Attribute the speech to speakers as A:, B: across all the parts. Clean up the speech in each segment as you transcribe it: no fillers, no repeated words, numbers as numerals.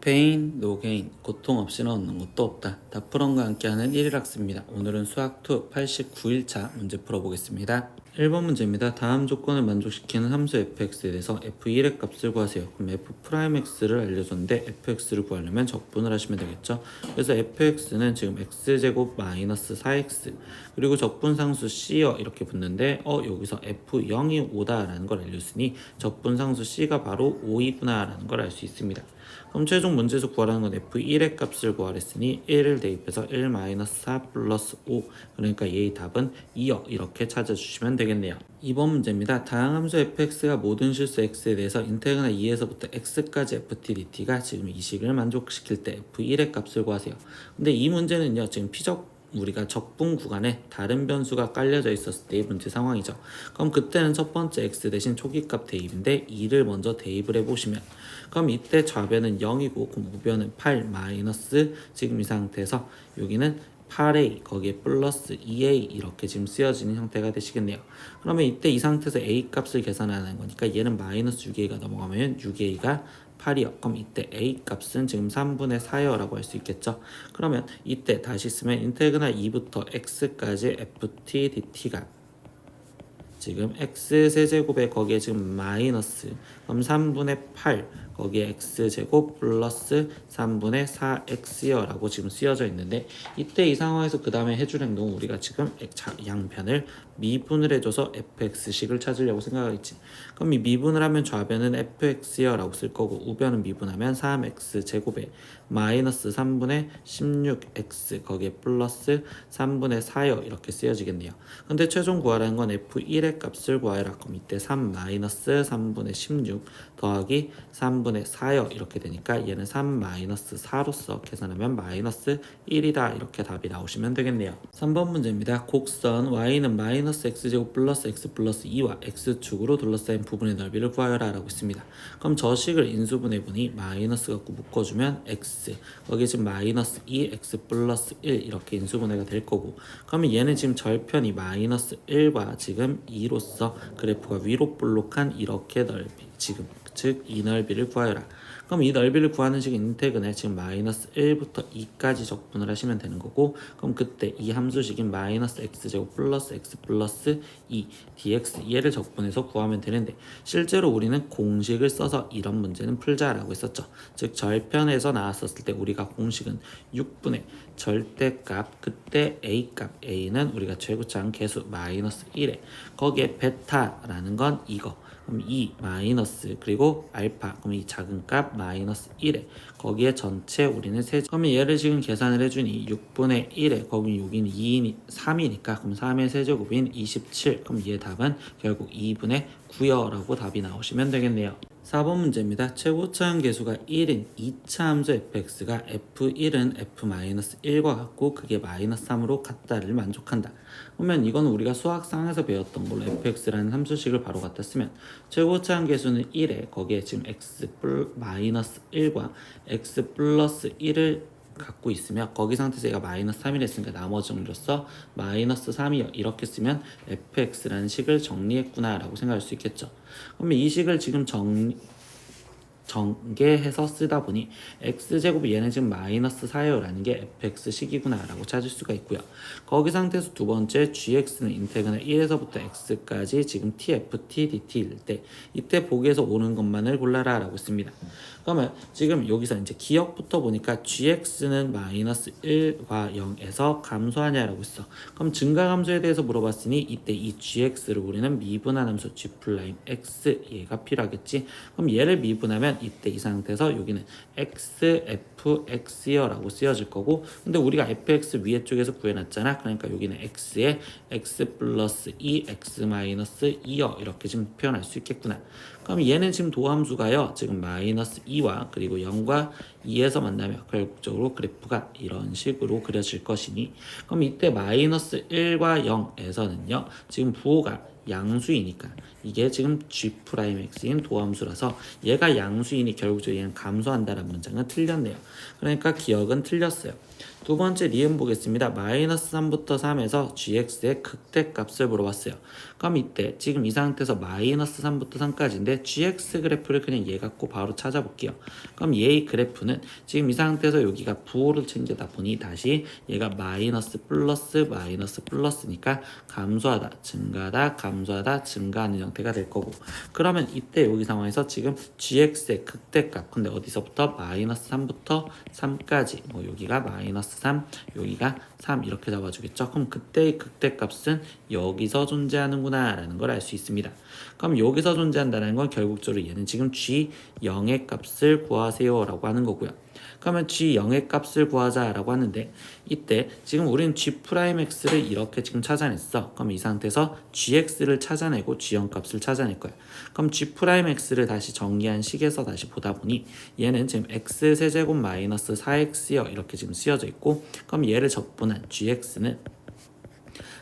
A: 노페인, 노게인, 고통 없이는 얻는 것도 없다. 다프런과 함께하는 1일학습니다. 오늘은 수학2 89일차 문제 풀어보겠습니다. 1번 문제입니다. 다음 조건을 만족시키는 함수 fx에 대해서 f1의 값을 구하세요. 그럼 f'x를 알려줬는데 fx를 구하려면 적분을 하시면 되겠죠. 그래서 fx는 지금 x제곱 마이너스 4x 그리고 적분상수 c여 이렇게 붙는데 여기서 f0이 5다라는 걸 알려줬으니 적분상수 c가 바로 5이구나 라는 걸 알 수 있습니다. 그럼 최종 문제에서 구하라는 건 f1의 값을 구하랬으니 1을 대입해서 1-4 플러스 5 그러니까 얘의 답은 2여 이렇게 찾아주시면 되겠네요. 2번 문제입니다. 다항함수 fx가 모든 실수 x에 대해서 인테그랄 2에서부터 x까지 ft dt가 지금 이 식을 만족시킬 때 f1의 값을 구하세요. 근데 이 문제는요 지금 우리가 적분 구간에 다른 변수가 깔려져 있었을 때의 문제 상황이죠. 그럼 그때는 첫 번째 x 대신 초기값 대입인데 2를 먼저 대입을 해보시면 그럼 이때 좌변은 0이고 그럼 우변은 8 마이너스 지금 이 상태에서 여기는 8a 거기에 플러스 2a 이렇게 지금 쓰여지는 형태가 되시겠네요. 그러면 이때 이 상태에서 a 값을 계산하는 거니까 얘는 마이너스 6a가 넘어가면 6a가 8이요. 그럼 이때 a 값은 지금 3분의 4여라고 할 수 있겠죠. 그러면 이때 다시 쓰면 인테그랄 2부터 x까지 ft dt가 지금 x 세제곱에 거기에 지금 마이너스 그럼 3분의 8 거기에 x제곱 플러스 3분의 4x여 라고 지금 쓰여져 있는데 이때 이 상황에서 그 다음에 해줄 행동은 우리가 지금 양변을 미분을 해줘서 fx식을 찾으려고 생각하겠지. 그럼 이 미분을 하면 좌변은 fx여 라고 쓸 거고 우변은 미분하면 3x제곱에 마이너스 3분의 16x 거기에 플러스 3분의 4여 이렇게 쓰여지겠네요. 근데 최종 구하라는 건 f1의 값을 구하라. 그럼 이때 3 마이너스 3분의 16 더하기 3분의 4여 이렇게 되니까 얘는 3 마이너스 4로서 계산하면 마이너스 1이다 이렇게 답이 나오시면 되겠네요. 3번 문제입니다. 곡선 y는 마이너스 x제곱 플러스 x 플러스 2와 x축으로 둘러싸인 부분의 넓이를 구하여라 라고 있습니다. 그럼 저 식을 인수분해보니 마이너스 갖고 묶어주면 x 거기에 지금 마이너스 2 x 플러스 1 이렇게 인수분해가 될 거고 그러면 얘는 지금 절편이 마이너스 1과 지금 2로서 그래프가 위로 볼록한 이렇게 넓이 지금 즉 이 넓이를 구하여라. 그럼 이 넓이를 구하는 식의 인테그랄 지금 마이너스 1부터 2까지 적분을 하시면 되는 거고 그럼 그때 이 함수식인 마이너스 x제곱 플러스 x 플러스 2 dx 얘를 적분해서 구하면 되는데 실제로 우리는 공식을 써서 이런 문제는 풀자라고 했었죠. 즉 절편에서 나왔었을 때 우리가 공식은 6분의 절대값 그때 a값 a는 우리가 최고차항 계수 마이너스 1에 거기에 베타라는 건 이거 그럼 2 마이너스 그리고 알파 그럼 이 작은 값 마이너스 1에 거기에 전체 우리는 세제 그러면 얘를 지금 계산을 해주니 6분의 1에 거기 여기는 2인 3이니까 그럼 3의 세제곱인 27 그럼 얘 답은 결국 2분의 9여라고 답이 나오시면 되겠네요. 4번 문제입니다. 최고차항 계수가 1인 2차 함수 fx가 f1은 f-1과 같고 그게 마이너스 3으로 같다를 만족한다. 그러면 이건 우리가 수학상에서 배웠던 걸로 fx라는 함수식을 바로 갖다 쓰면 최고차항 계수는 1에 거기에 지금 x 마이너스 1과 x 플러스 1을 갖고 있으면 거기 상태에서 얘가 마이너스 3이 됐으니까 나머지 정리로서 마이너스 3이요 이렇게 쓰면 fx라는 식을 정리했구나 라고 생각할 수 있겠죠. 그러면 이 식을 지금 전개해서 쓰다 보니 x제곱이 얘는 지금 마이너스 4요라는 게 fx식이구나 라고 찾을 수가 있고요. 거기 상태에서 두 번째 gx는 인테그랄 1에서부터 x까지 지금 tft dt일 때 이때 보기에서 오는 것만을 골라라 라고 씁니다. 그러면 지금 여기서 이제 기억부터 보니까 gx는 마이너스 1과 0에서 감소하냐라고 했어. 그럼 증가감소에 대해서 물어봤으니 이때 이 gx를 우리는 미분한 함수 g'(x) 얘가 필요하겠지. 그럼 얘를 미분하면 이때 이 상태에서 여기는 xfx여 라고 쓰여질 거고 근데 우리가 fx 위에 쪽에서 구해놨잖아. 그러니까 여기는 x에 x 플러스 2 x 마이너스 2여 이렇게 지금 표현할 수 있겠구나. 그럼 얘는 지금 도함수가요 지금 마이너스 2와 그리고 0과 2에서 만나면 결국적으로 그래프가 이런 식으로 그려질 것이니 그럼 이때 마이너스 1과 0에서는요 지금 부호가 양수이니까 이게 지금 g'x인 도함수라서 얘가 양수이니 결국적으로 얘는 감소한다라는 문장은 틀렸네요. 그러니까 기억은 틀렸어요. 두 번째 니은 보겠습니다. 마이너스 3부터 3에서 gx의 극대값을 물어봤어요. 그럼 이때 지금 이 상태에서 마이너스 3부터 3까지인데 gx 그래프를 그냥 얘 갖고 바로 찾아볼게요. 그럼 얘의 그래프는 지금 이 상태에서 여기가 부호를 챙기다 보니 다시 얘가 마이너스 플러스니까 감소하다 증가하다 감소하다 증가하는 형태가 될 거고, 그러면 이때 여기 상황에서 지금 gx의 극대값, 근데 어디서부터 마이너스 3부터 3까지, 뭐 여기가 마이너스 3 여기가 3 이렇게 잡아주겠죠. 그럼 그때의 극대값은 여기서 존재하는구나 라는 걸 알 수 있습니다. 그럼 여기서 존재한다는 건 결국적으로 얘는 지금 g0의 값을 구하세요 라고 하는 거고요. 그러면 g0의 값을 구하자라고 하는데, 이때 지금 우리는 g'x를 이렇게 지금 찾아냈어. 그럼 이 상태에서 gx를 찾아내고 g0 값을 찾아낼 거야. 그럼 g'x를 다시 정리한 식에서 다시 보다 보니 얘는 지금 x세제곱 마이너스 4x여 이렇게 지금 쓰여져 있고, 그럼 얘를 적분한 gx는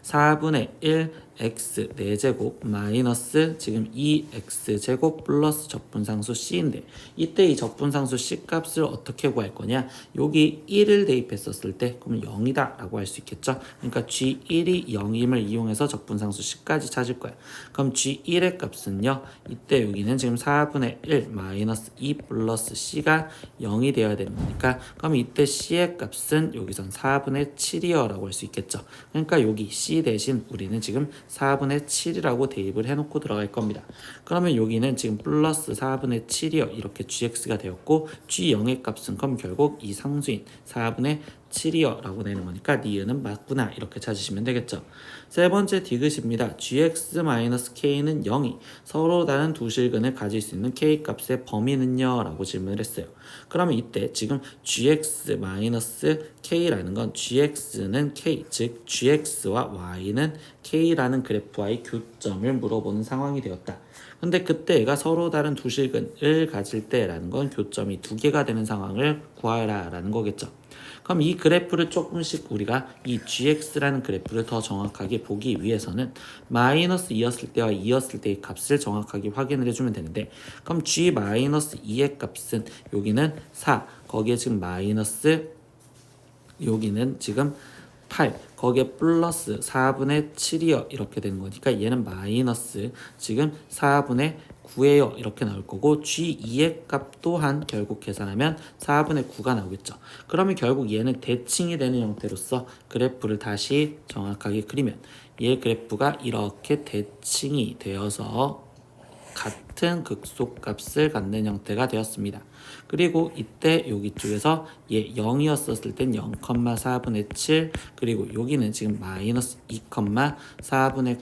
A: 4분의 1 x 4제곱 마이너스 지금 2x제곱 플러스 적분상수 c인데, 이때 이 적분상수 c 값을 어떻게 구할 거냐, 여기 1을 대입했었을 때 그럼 0이다 라고 할 수 있겠죠. 그러니까 g1이 0임을 이용해서 적분상수 c까지 찾을 거야. 그럼 g1의 값은요, 이때 여기는 지금 4분의 1 마이너스 2 플러스 c가 0이 되어야 되는 거니까, 그럼 이때 c의 값은 여기선 4분의 7이요 라고 할 수 있겠죠. 그러니까 여기 c 대신 우리는 지금 4분의 7이라고 대입을 해놓고 들어갈 겁니다. 그러면 여기는 지금 플러스 4분의 7이요 이렇게 gx가 되었고, g0의 값은 그럼 결국 이 상수인 4분의 7이요 라고 내는 거니까 니은은 맞구나 이렇게 찾으시면 되겠죠. 세 번째 디귿입니다. gx-k는 0이 서로 다른 두 실근을 가질 수 있는 k 값의 범위는요 라고 질문을 했어요. 그러면 이때 지금 gx-k라는 건 gx는 k, 즉 gx와 y는 k라는 그래프와의 교점을 물어보는 상황이 되었다. 근데 그때 얘가 서로 다른 두 실근을 가질 때라는 건 교점이 두 개가 되는 상황을 구하라 라는 거겠죠. 그럼 이 그래프를 조금씩 우리가 이 gx라는 그래프를 더 정확하게 보기 위해서는 마이너스 2였을 때와 2였을 때의 값을 정확하게 확인을 해주면 되는데, 그럼 g-2의 값은 여기는 4, 거기에 지금 마이너스 여기는 지금 8, 거기에 플러스 4분의 7이요 이렇게 되는 거니까 얘는 마이너스 지금 4분의 9예요 이렇게 나올 거고, g2의 값 또한 결국 계산하면 4분의 9가 나오겠죠. 그러면 결국 얘는 대칭이 되는 형태로서 그래프를 다시 정확하게 그리면 얘 그래프가 이렇게 대칭이 되어서 같은 극소값을 갖는 형태가 되었습니다. 그리고 이때 여기 쪽에서 얘 0이었었을 땐 0,4분의 7, 그리고 여기는 지금 마이너스 2,4분의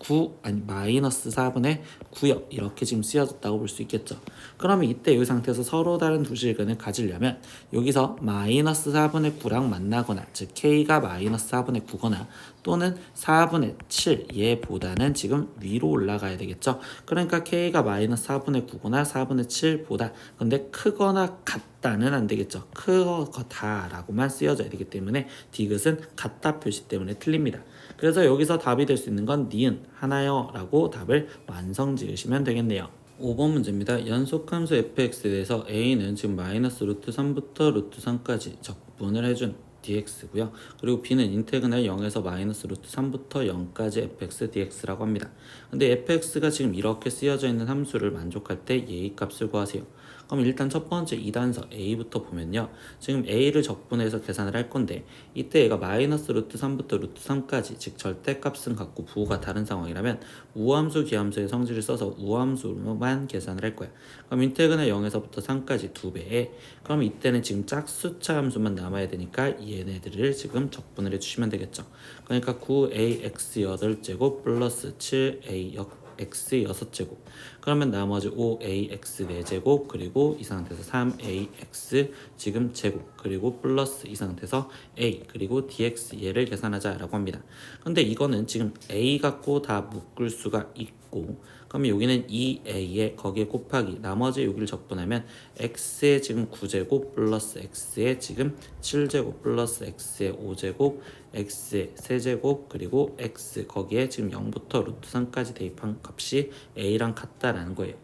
A: 9 아니 마이너스 4분의 9요 이렇게 지금 쓰여졌다고 볼 수 있겠죠. 그러면 이때 이 상태에서 서로 다른 두 실근을 가지려면 여기서 마이너스 4분의 9랑 만나거나, 즉 k가 마이너스 4분의 9거나 또는 4분의 7 얘보다는 지금 위로 올라가야 되겠죠. 그러니까 k가 마이너스 4분의 9거나 4분의 7보다 근데 크거나 같다는 안 되겠죠. 크거다 라고만 쓰여져야 되기 때문에 디귿은 같다 표시 때문에 틀립니다. 그래서 여기서 답이 될 수 있는 건 니은 하나요 라고 답을 완성 지으시면 되겠네요. 5번 문제입니다. 연속함수 fx에 대해서 a는 지금 마이너스 루트 3부터 루트 3까지 적분을 해준 dx고요. 그리고 b는 인테그랄 0에서 마이너스 루트 3부터 0까지 fx dx라고 합니다. 근데 fx가 지금 이렇게 쓰여져 있는 함수를 만족할 때 얘의 값을 구하세요. 그럼 일단 첫 번째 2단서 a부터 보면요, 지금 a를 적분해서 계산을 할 건데 이때 얘가 마이너스 루트 3부터 루트 3까지, 즉 절대값은 같고 부호가 다른 상황이라면 우함수 기함수의 성질을 써서 우함수로만 계산을 할 거야. 그럼 인테그랄 0에서부터 3까지 2배에, 그럼 이때는 지금 짝수차 함수만 남아야 되니까 얘네들을 지금 적분을 해주시면 되겠죠. 그러니까 9ax 8제곱 플러스 7a x 6제곱, 그러면 나머지 5ax 4제곱, 그리고 이 상태에서 3ax 지금 제곱, 그리고 플러스 이 상태에서 a, 그리고 dx 얘를 계산하자 라고 합니다. 근데 이거는 지금 a 갖고 다 묶을 수가 있고, 그러면 여기는 2a에 거기에 곱하기 나머지 여기를 적분하면 x의 지금 9제곱 플러스 x의 지금 7제곱 플러스 x의 5제곱 x의 세제곱, 그리고 x 거기에 지금 0부터 루트 3까지 대입한 값이 a랑 같다라는 거예요.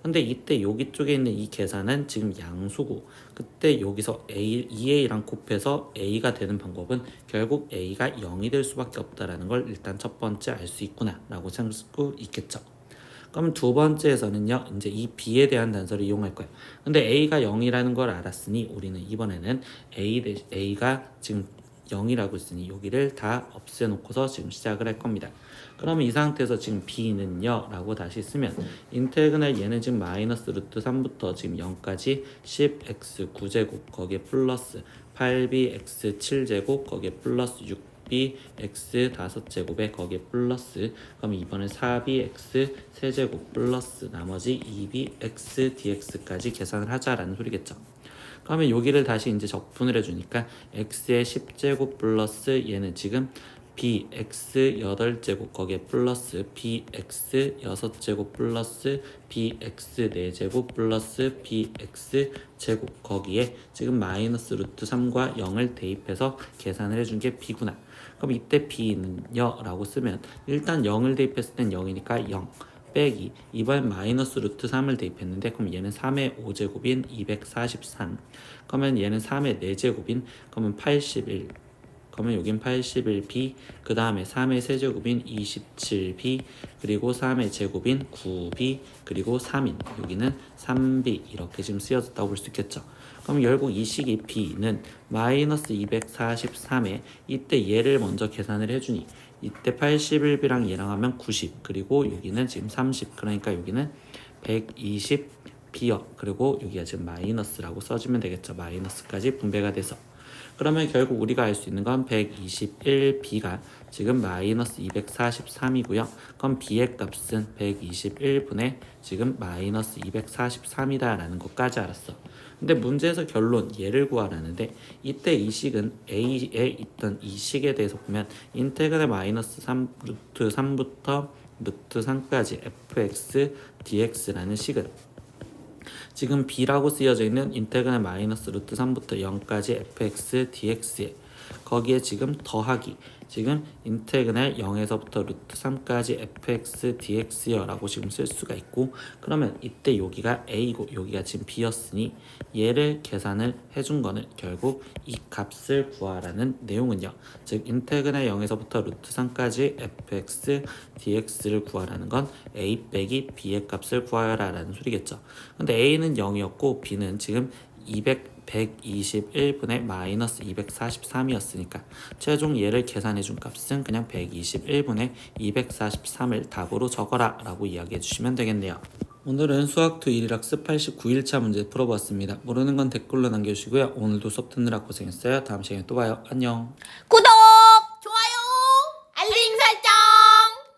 A: 근데 이때 여기 쪽에 있는 이 계산은 지금 양수고 그때 여기서 A, 2A랑 곱해서 A가 되는 방법은 결국 A가 0이 될 수밖에 없다라는 걸 일단 첫 번째 알 수 있구나 라고 생각할 수 있겠죠. 그럼 두 번째에서는요, 이제 이 B에 대한 단서를 이용할 거예요. 근데 A가 0이라는 걸 알았으니 우리는 이번에는 A가 지금 0이라고 했으니 여기를 다 없애놓고서 지금 시작을 할 겁니다. 그러면 이 상태에서 지금 B는요 라고 다시 쓰면 인테그랄 얘는 지금 마이너스 루트 3부터 지금 0까지 10x 9제곱 거기에 플러스 8bx 7제곱 거기에 플러스 6bx 5제곱에 거기에 플러스 그럼 이번엔 4bx 세제곱 플러스 나머지 2bx dx까지 계산을 하자라는 소리겠죠. 그러면 여기를 다시 이제 적분을 해주니까 x의 10제곱 플러스 얘는 지금 bx 8제곱 거기에 플러스 bx 6제곱 플러스 bx 4제곱 플러스 bx 제곱 거기에 지금 마이너스 루트 3과 0을 대입해서 계산을 해준 게 b구나. 그럼 이때 b는요 라고 쓰면 일단 0을 대입했을 땐 0이니까 0 빼기 이번엔 마이너스 루트 3을 대입했는데 그럼 얘는 3의 5제곱인 243 그러면 얘는 3의 4제곱인 그러면 81 그러면 여긴 81b 그 다음에 3의 세제곱인 27b 그리고 3의 제곱인 9b 그리고 3인 여기는 3b 이렇게 지금 쓰여졌다고 볼 수 있겠죠. 그럼 결국 이 식이 b는 마이너스 243에 이때 얘를 먼저 계산을 해주니 이때 81b랑 얘랑 하면 90 그리고 여기는 지금 30 그러니까 여기는 120b요. 그리고 여기가 지금 마이너스라고 써주면 되겠죠. 마이너스까지 분배가 돼서 그러면 결국 우리가 알 수 있는 건 121b가 지금 마이너스 243이고요. 그럼 b의 값은 121분의 지금 마이너스 243이다 라는 것까지 알았어. 근데 문제에서 결론 얘를 구하라는데 이때 이 식은 A에 있던 이 식에 대해서 보면 인테그랄 마이너스 3 루트 3부터 루트 3까지 fx dx라는 식은 지금 b라고 쓰여져 있는 인테그랄 마이너스 루트 3부터 0까지 fx dx에 거기에 지금 더하기 지금 인테그랄 0에서부터 루트 3까지 fx dx요 라고 지금 쓸 수가 있고 그러면 이때 여기가 a고 여기가 지금 b였으니 얘를 계산을 해준 거는 결국 이 값을 구하라는 내용은요 즉 인테그랄 0에서부터 루트 3까지 fx dx를 구하라는 건 a 빼기 b의 값을 구하여라 라는 소리겠죠. 근데 a는 0이었고 b는 지금 121분의 마이너스 243이었으니까 최종 얘를 계산해준 값은 그냥 121분의 243을 답으로 적어라 라고 이야기해 주시면 되겠네요. 오늘은 수학2 1일학습 89일차 문제 풀어보았습니다. 모르는 건 댓글로 남겨주시고요. 오늘도 수업 듣느라 고생했어요. 다음 시간에 또 봐요. 안녕.
B: 구독!